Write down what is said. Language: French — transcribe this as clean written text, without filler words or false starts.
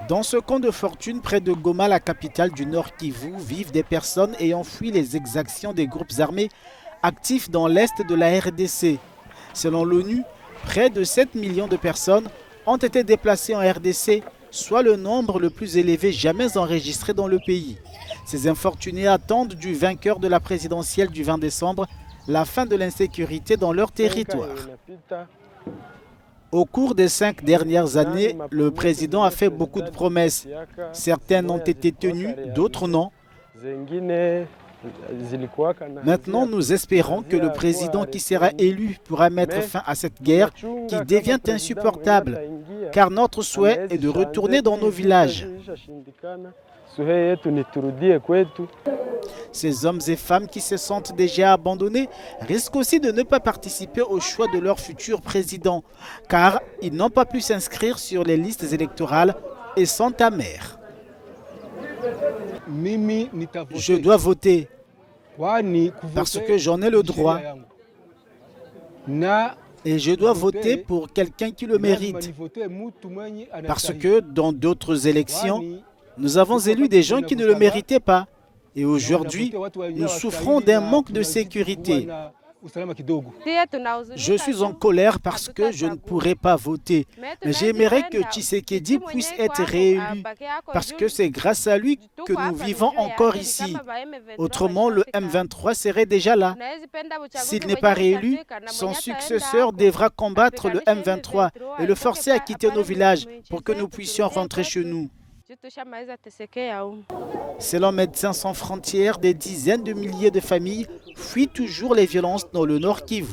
Dans ce camp de fortune près de Goma, la capitale du Nord Kivu, vivent des personnes ayant fui les exactions des groupes armés actifs dans l'est de la RDC. Selon l'ONU, près de 7 millions de personnes ont été déplacées en RDC, soit le nombre le plus élevé jamais enregistré dans le pays. Ces infortunés attendent du vainqueur de la présidentielle du 20 décembre la fin de l'insécurité dans leur territoire. Au cours des 5 dernières années, le président a fait beaucoup de promesses. Certaines ont été tenues, d'autres non. Maintenant, nous espérons que le président qui sera élu pourra mettre fin à cette guerre qui devient insupportable, car notre souhait est de retourner dans nos villages. Ces hommes et femmes qui se sentent déjà abandonnés risquent aussi de ne pas participer au choix de leur futur président, car ils n'ont pas pu s'inscrire sur les listes électorales et sont amers. Je dois voter parce que j'en ai le droit. Et je dois voter pour quelqu'un qui le mérite. Parce que dans d'autres élections, nous avons élu des gens qui ne le méritaient pas. Et aujourd'hui, nous souffrons d'un manque de sécurité. Je suis en colère parce que je ne pourrai pas voter. Mais j'aimerais que Tshisekedi puisse être réélu parce que c'est grâce à lui que nous vivons encore ici. Autrement, le M23 serait déjà là. S'il n'est pas réélu, son successeur devra combattre le M23 et le forcer à quitter nos villages pour que nous puissions rentrer chez nous. Selon Médecins sans frontières, des dizaines de milliers de familles fuient toujours les violences dans le Nord Kivu.